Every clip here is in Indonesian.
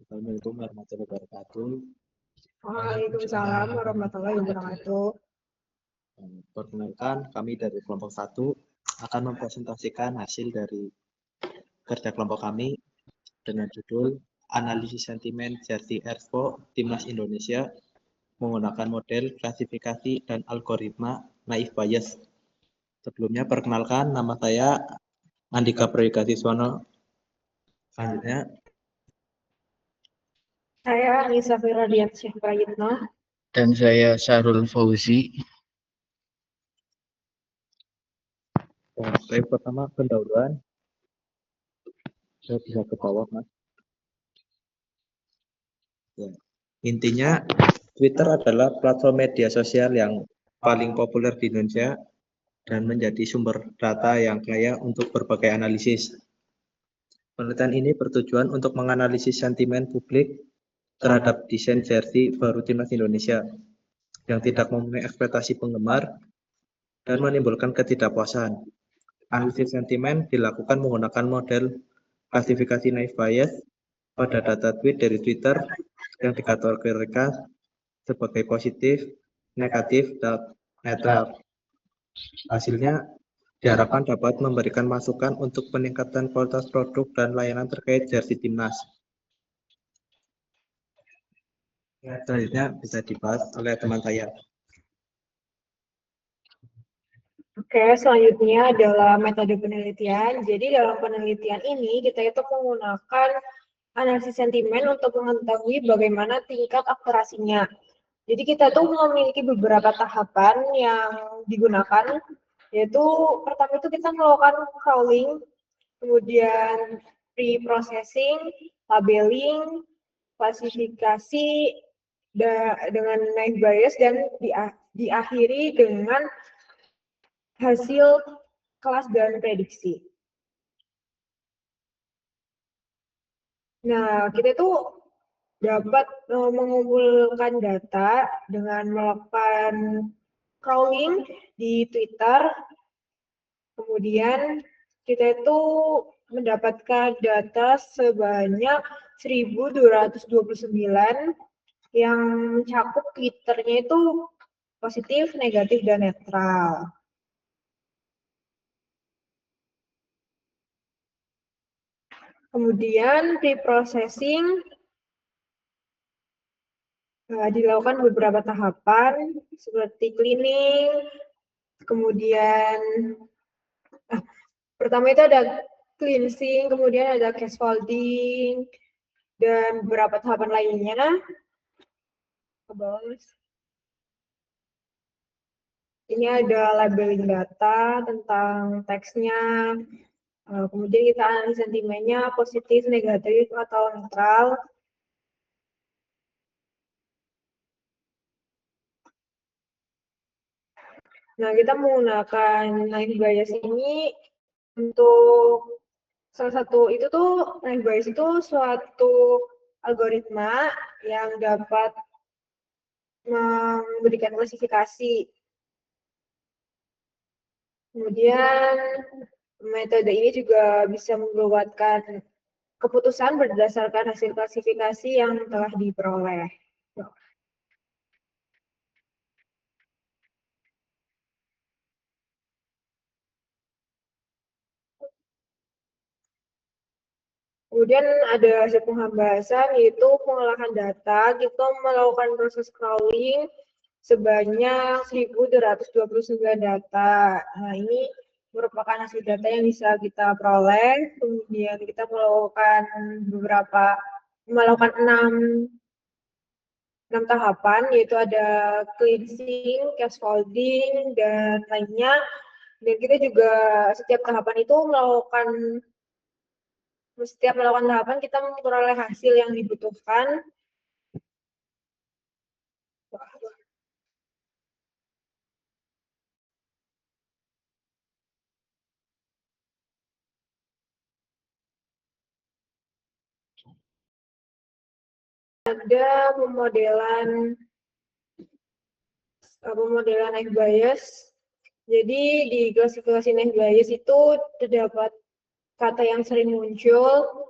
Assalamualaikum warahmatullahi wabarakatuh. Waalaikumsalam warahmatullahi wabarakatuh. Perkenalkan, kami dari kelompok 1 akan mempresentasikan hasil dari kerja kelompok kami dengan judul Analisis Sentimen Jersey Expo Timnas Indonesia menggunakan model klasifikasi dan algoritma Naive Bayes. Sebelumnya perkenalkan, nama saya Andika Prayogasiswono. Selanjutnya, Saya Anissa Firadiansyah Prayitno. Dan saya Syahrul Fauzi. baik, pertama pendahuluan. Saya bisa ke bawah, Mas. Ya. Intinya, Twitter adalah platform media sosial yang paling populer di Indonesia dan menjadi sumber data yang kaya untuk berbagai analisis. Penelitian ini bertujuan untuk menganalisis sentimen publik terhadap desain jersey baru Timnas Indonesia yang tidak memenuhi ekspektasi penggemar dan menimbulkan ketidakpuasan. Analisis sentimen dilakukan menggunakan model klasifikasi Naive Bayes pada data tweet dari Twitter yang dikategorikan sebagai positif, negatif, dan netral. Hasilnya diharapkan dapat memberikan masukan untuk peningkatan kualitas produk dan layanan terkait jersey timnas. Selanjutnya bisa dibahas oleh teman saya. Oke, selanjutnya adalah metode penelitian. Jadi dalam penelitian ini kita itu menggunakan analisis sentimen untuk mengetahui bagaimana tingkat akurasinya. Jadi kita tuh memiliki beberapa tahapan yang digunakan, yaitu pertama itu kita melakukan crawling, kemudian pre-processing, labeling, klasifikasi dengan Naive Bayes, dan diakhiri dengan hasil kelas dan prediksi. Nah, kita itu dapat mengumpulkan data dengan melakukan crawling di Twitter. Kemudian kita itu mendapatkan data sebanyak 1.229 yang mencakup Twitternya itu positif, negatif, dan netral. Kemudian pre-processing dilakukan beberapa tahapan seperti cleaning, kemudian pertama itu ada cleansing, kemudian ada scaffolding, dan beberapa tahapan lainnya. Ke bawah, Mas. Ini ada labeling data tentang teksnya, kemudian kita analisa sentimennya positif, negatif, atau netral. Nah, kita menggunakan Naive Bayes ini untuk salah satu itu tuh Naive Bayes itu suatu algoritma yang dapat memberikan klasifikasi. Kemudian metode ini juga bisa membuatkan keputusan berdasarkan hasil klasifikasi yang telah diperoleh. Kemudian ada hasil pembahasan, yaitu pengolahan data. Kita melakukan proses crawling sebanyak 1.229 data. Nah, ini merupakan hasil data yang bisa kita peroleh. Kemudian kita melakukan melakukan 6 tahapan, yaitu ada cleansing, scaffolding, dan lainnya. Dan kita juga setiap tahapan itu setiap melakukan tahapan kita memperoleh hasil yang dibutuhkan. Ada pemodelan Naive Bayes. Jadi di klasifikasi Naive Bayes itu terdapat kata yang sering muncul.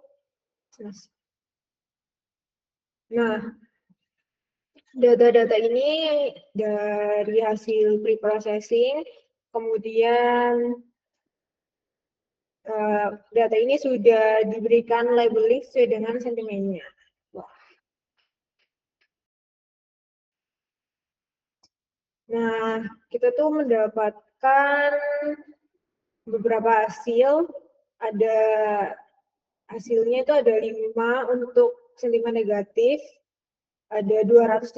Nah, data-data ini dari hasil pre-processing, kemudian data ini sudah diberikan labeling sesuai dengan sentimennya. Nah, kita tuh mendapatkan beberapa hasil. Ada hasilnya itu ada 5 untuk sentimen negatif, ada 213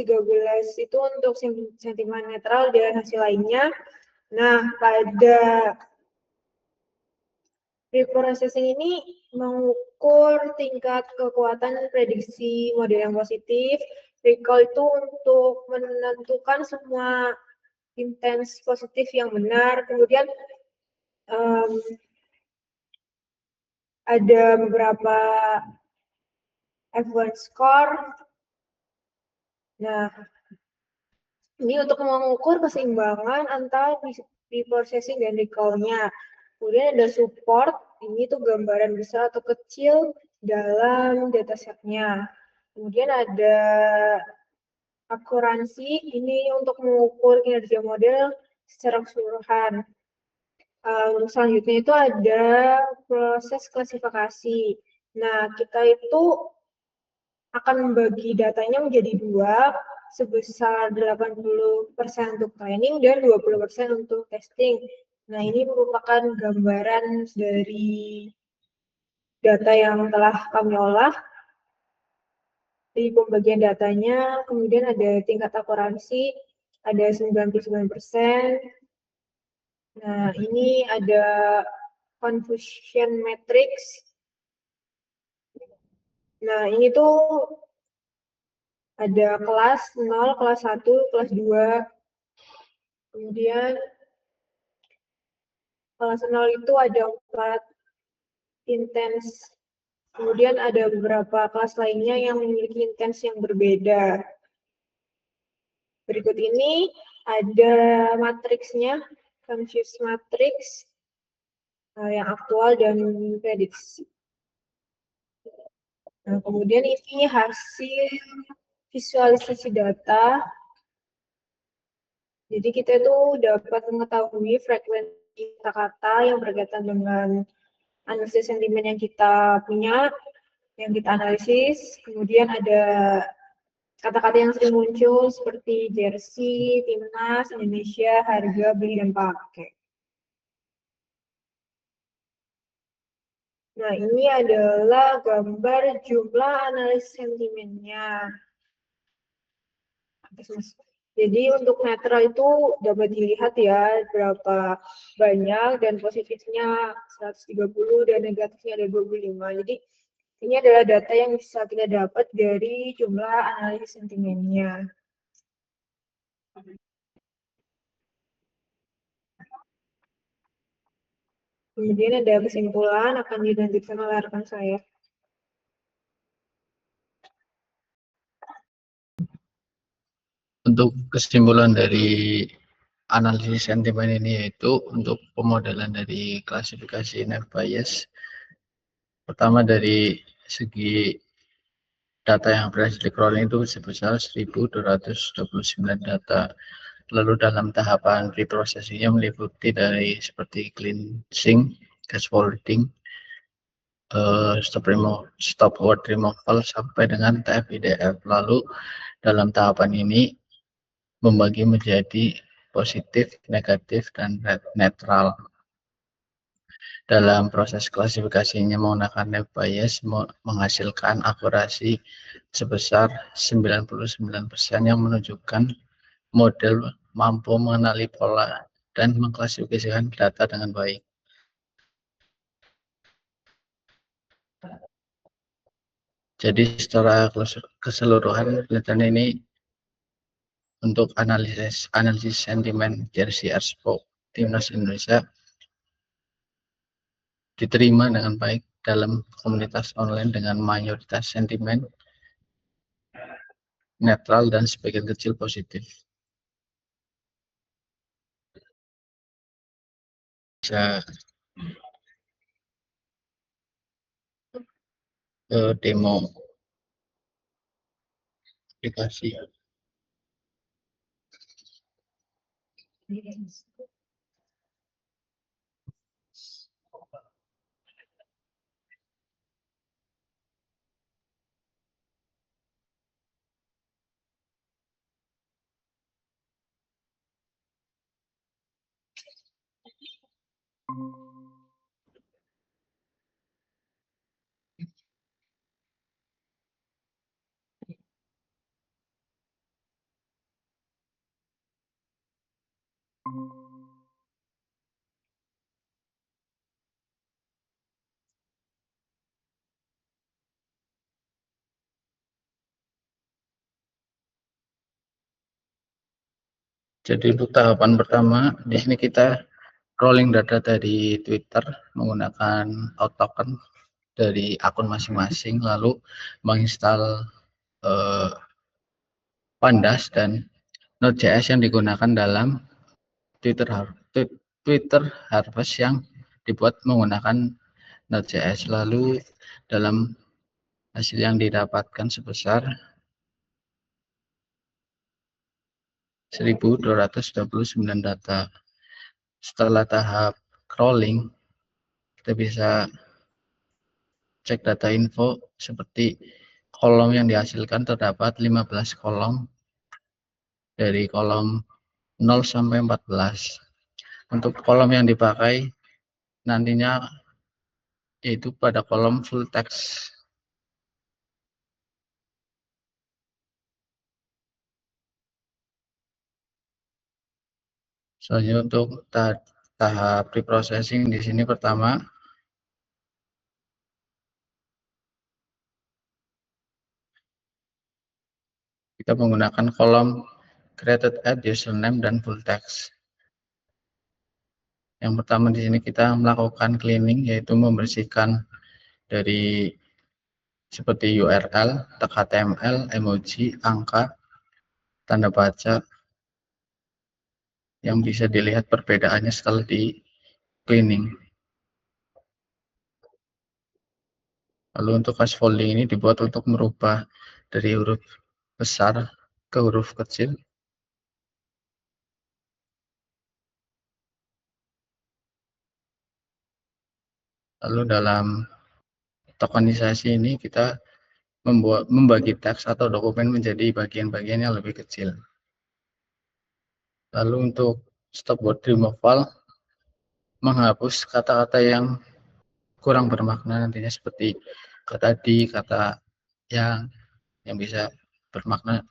itu untuk sentimen netral dan hasil lainnya. Nah, pada pre-processing ini mengukur tingkat kekuatan prediksi model yang positif. Recall itu untuk menentukan semua intens positif yang benar. Kemudian ada beberapa F1 score. Nah, ini untuk mengukur keseimbangan antara pre-processing dan recall-nya. Kemudian ada support, ini tuh gambaran besar atau kecil dalam datasetnya. Kemudian ada akuransi, ini untuk mengukur kinerja model secara keseluruhan. Selanjutnya itu ada proses klasifikasi. Nah, kita itu akan membagi datanya menjadi 2, sebesar 80% untuk training dan 20% untuk testing. Nah, ini merupakan gambaran dari data yang telah kami olah. Di pembagian datanya, kemudian ada tingkat akuransi, ada 99%. Nah, ini ada confusion matrix. Nah, ini tuh ada kelas 0, kelas 1, kelas 2. Kemudian kelas 0 itu ada 4 intens. Kemudian ada beberapa kelas lainnya yang memiliki intens yang berbeda. Berikut ini ada matriksnya, confused matrix yang aktual dan prediksi. Nah, kemudian ini hasil visualisasi data. Jadi kita itu dapat mengetahui frekuensi kata-kata yang berkaitan dengan analisis sentimen yang kita punya, yang kita analisis. Kemudian ada kata-kata yang sering muncul seperti jersey, timnas, Indonesia, harga, beli, dan pakai. Nah, ini adalah gambar jumlah analisis sentimennya. Jadi untuk netral itu dapat dilihat ya berapa banyak, dan positifnya 130 dan negatifnya ada 25. Jadi ini adalah data yang bisa kita dapat dari jumlah analisis sentimennya. Kemudian ada kesimpulan akan dilanjutkan oleh rekan saya. Untuk kesimpulan dari analisis sentimen ini yaitu untuk pemodelan dari klasifikasi net bias. Pertama dari segi data yang berhasil di crawling itu sebesar 1.229 data. Lalu dalam tahapan pre-processingnya meliputi dari seperti cleansing, scaffolding, stop word removal sampai dengan TF-IDF. Lalu dalam tahapan ini membagi menjadi positif, negatif, dan netral. Dalam proses klasifikasinya menggunakan net bias menghasilkan akurasi sebesar 99% yang menunjukkan model mampu mengenali pola dan mengklasifikasikan data dengan baik. Jadi secara keseluruhan penelitian ini untuk analisis sentimen jersey Expo Timnas Indonesia diterima dengan baik dalam komunitas online dengan mayoritas sentimen netral dan sebagian kecil positif. Bisa demo. aplikasi. Jadi untuk tahapan pertama, di sini kita crawling data dari Twitter menggunakan auth token dari akun masing-masing, lalu menginstal Pandas dan Node.js yang digunakan dalam Twitter Harvest yang dibuat menggunakan Node.js. Lalu dalam hasil yang didapatkan sebesar 1.229 data. Setelah tahap crawling, kita bisa cek data info seperti kolom yang dihasilkan terdapat 15 kolom dari kolom 0 sampai 14. Untuk kolom yang dipakai nantinya yaitu pada kolom full text. Selanjutnya untuk tahap preprocessing di sini pertama kita menggunakan kolom created at username dan full text. Yang pertama di sini kita melakukan cleaning, yaitu membersihkan dari seperti URL, tag HTML, emoji, angka, tanda baca yang bisa dilihat perbedaannya setelah di cleaning. Lalu untuk scaffolding ini dibuat untuk merubah dari huruf besar ke huruf kecil. Lalu dalam tokenisasi ini kita membagi teks atau dokumen menjadi bagian-bagian yang lebih kecil. Lalu untuk stop word removal, menghapus kata-kata yang kurang bermakna nantinya seperti kata di, kata yang bisa bermakna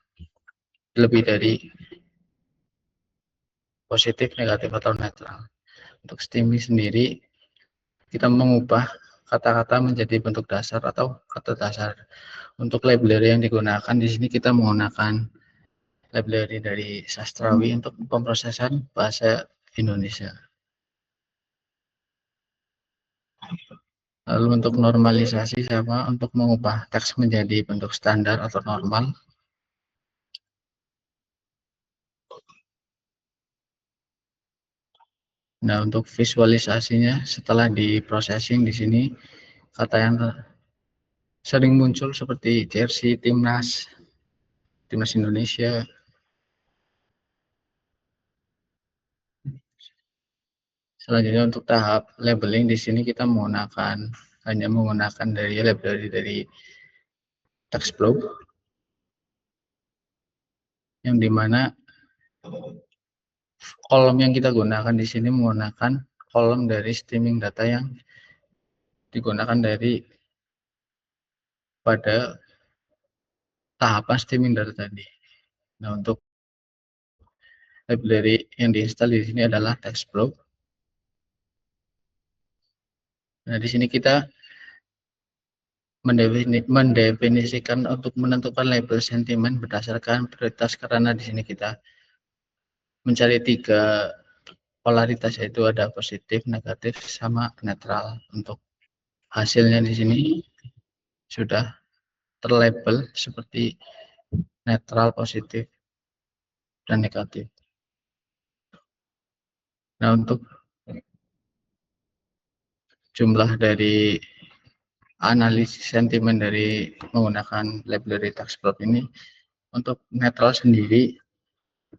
lebih dari positif, negatif, atau netral. Untuk STEMI sendiri, kita mengubah kata-kata menjadi bentuk dasar atau kata dasar. Untuk library yang digunakan di sini kita menggunakan library dari Sastrawi untuk pemrosesan bahasa Indonesia. Lalu untuk normalisasi sama untuk mengubah teks menjadi bentuk standar atau normal. Nah, untuk visualisasinya setelah di processing di sini kata yang sering muncul seperti jersey timnas Indonesia. Selanjutnya untuk tahap labeling di sini kita hanya menggunakan dari library dari TextFlow yang dimana kolom yang kita gunakan di sini menggunakan kolom dari streaming data yang digunakan dari pada tahapan streaming data tadi. Nah, untuk library yang diinstal di sini adalah TextFlow. Nah, di sini kita mendefinisikan untuk menentukan label sentimen berdasarkan prioritas, karena di sini kita mencari 3 polaritas, yaitu ada positif, negatif, sama netral. Untuk hasilnya di sini sudah terlabel seperti netral, positif, dan negatif. Nah, untuk jumlah dari analisis sentimen dari menggunakan library TextFlow ini Untuk netral sendiri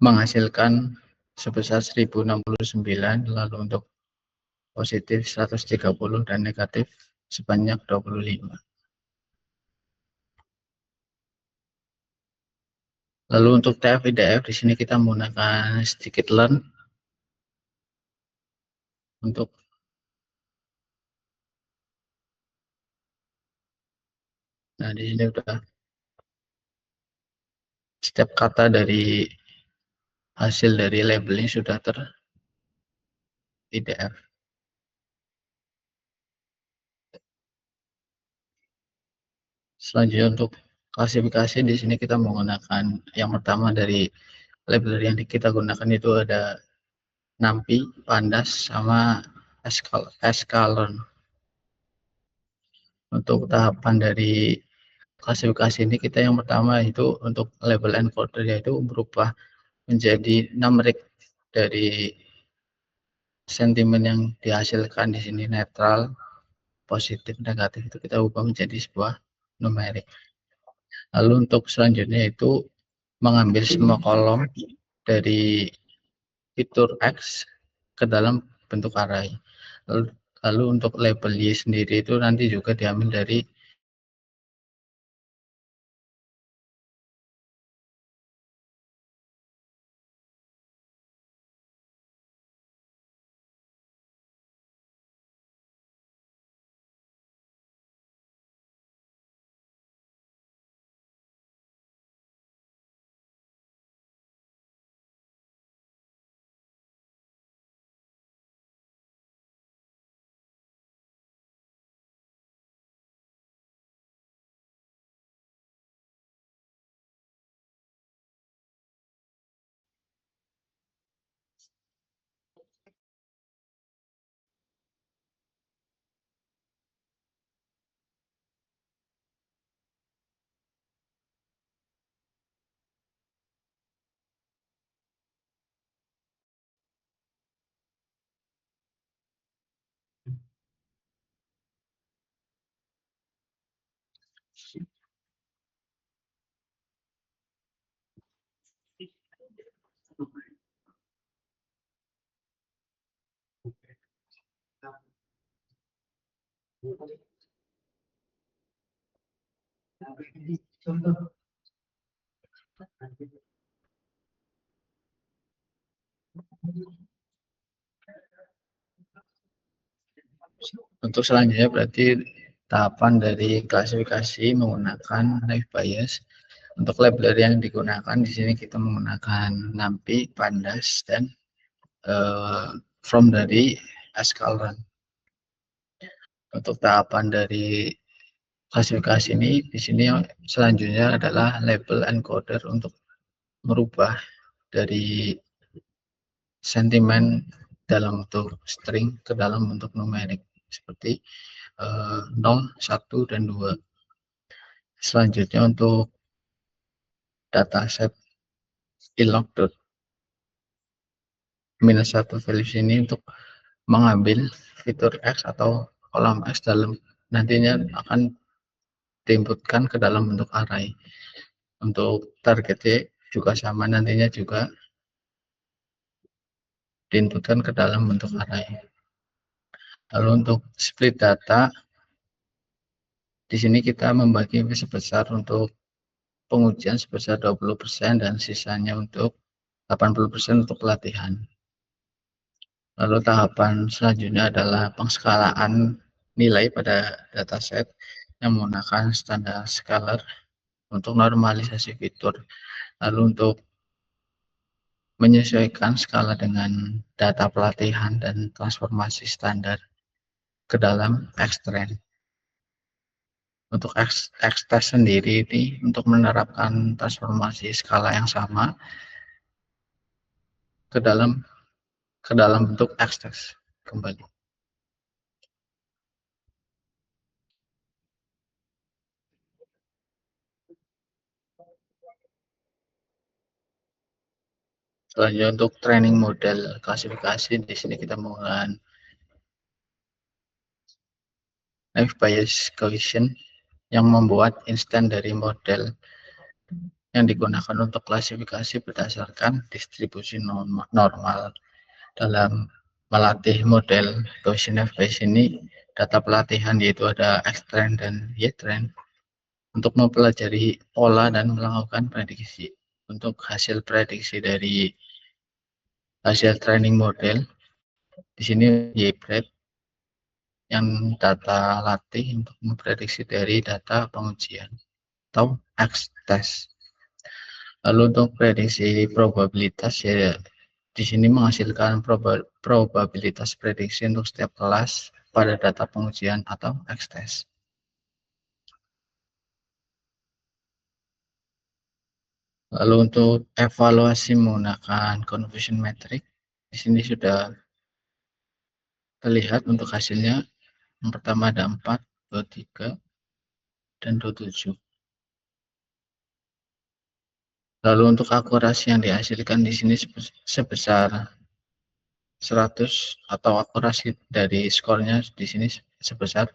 menghasilkan sebesar 1069, lalu untuk positif 130 dan negatif sebanyak 25. Lalu untuk TF IDF di sini kita menggunakan sedikit learn untuk di sini udah setiap kata dari hasil dari labeling sudah ter IDF. Selanjutnya untuk klasifikasi di sini kita menggunakan yang pertama dari label yang kita gunakan itu ada NumPy, Pandas, sama Escalon. Untuk tahapan dari klasifikasi ini kita yang pertama itu untuk label encoder, yaitu berubah menjadi numerik dari sentimen yang dihasilkan di sini netral, positif, negatif itu kita ubah menjadi sebuah numerik. Lalu untuk selanjutnya itu mengambil semua kolom dari fitur X ke dalam bentuk array. Lalu untuk label Y sendiri itu nanti juga diambil dari untuk selanjutnya berarti tahapan dari klasifikasi menggunakan naive Bayes. Untuk library yang digunakan di sini kita menggunakan NumPy, Pandas, dan from dari Escalon. Untuk tahapan dari klasifikasi ini di sini selanjutnya adalah label encoder untuk merubah dari sentimen dalam bentuk string ke dalam bentuk numerik seperti 0, 1, dan 2. Selanjutnya untuk dataset ilog minus 1 values ini untuk mengambil fitur X atau kolom X dalam nantinya akan diinputkan ke dalam bentuk array. Untuk target Y juga sama, nantinya juga diinputkan ke dalam bentuk array. Lalu untuk split data di sini kita membagi sebesar untuk pengujian sebesar 20% dan sisanya untuk 80% untuk pelatihan. Lalu tahapan selanjutnya adalah pengskalaan nilai pada dataset yang menggunakan standar scalar untuk normalisasi fitur. Lalu untuk menyesuaikan skala dengan data pelatihan dan transformasi standar ke dalam Xtrend. Untuk Xtest sendiri ini untuk menerapkan transformasi skala yang sama ke dalam bentuk Xtest kembali. Selanjutnya untuk training model klasifikasi di sini kita menggunakan naive Bayes coefficient yang membuat instan dari model yang digunakan untuk klasifikasi berdasarkan distribusi normal. Dalam melatih model Gaussian FBS ini, data pelatihan yaitu ada X-trend dan Y-trend untuk mempelajari pola dan melakukan prediksi. Untuk hasil prediksi dari hasil training model, di sini Y-bread yang data latih untuk memprediksi dari data pengujian atau X-test. Lalu untuk prediksi probabilitas ya di sini menghasilkan probabilitas prediksi untuk setiap kelas pada data pengujian atau X-test. Lalu untuk evaluasi menggunakan confusion metric, di sini sudah terlihat untuk hasilnya. Yang pertama ada 4, 23, dan 27. Lalu untuk akurasi yang dihasilkan di sini sebesar 100 atau akurasi dari skornya di sini sebesar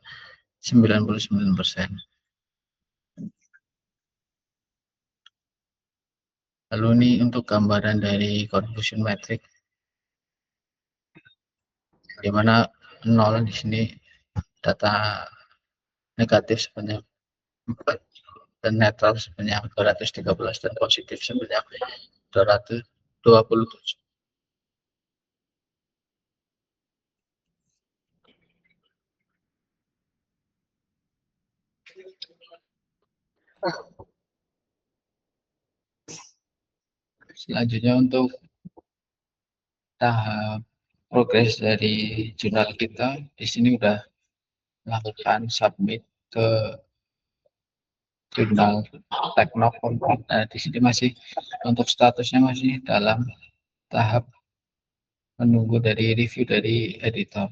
99%. Lalu ini untuk gambaran dari confusion metric, di mana 0 di sini data negatif sebanyak 4 dan netral sebanyak 213 dan positif sebanyak 227. Selanjutnya untuk tahap progres dari jurnal kita, di sini udah melakukan submit ke jurnal Teknofon. Nah, di sini masih untuk statusnya masih dalam tahap menunggu dari review dari editor.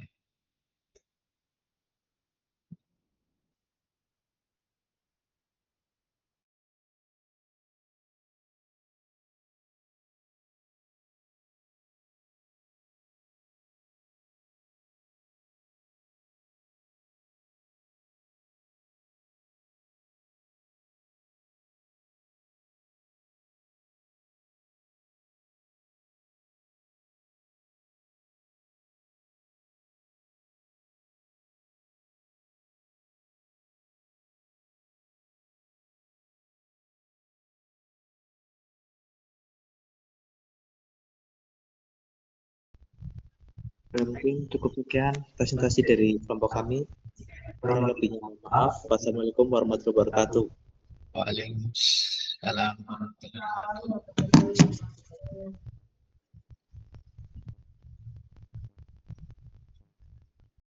Mungkin cukup sekian presentasi dari kelompok kami. Kurang lebihnya mohon maaf. Wassalamualaikum warahmatullahi wabarakatuh. Waalaikumsalam warahmatullahi wabarakatuh.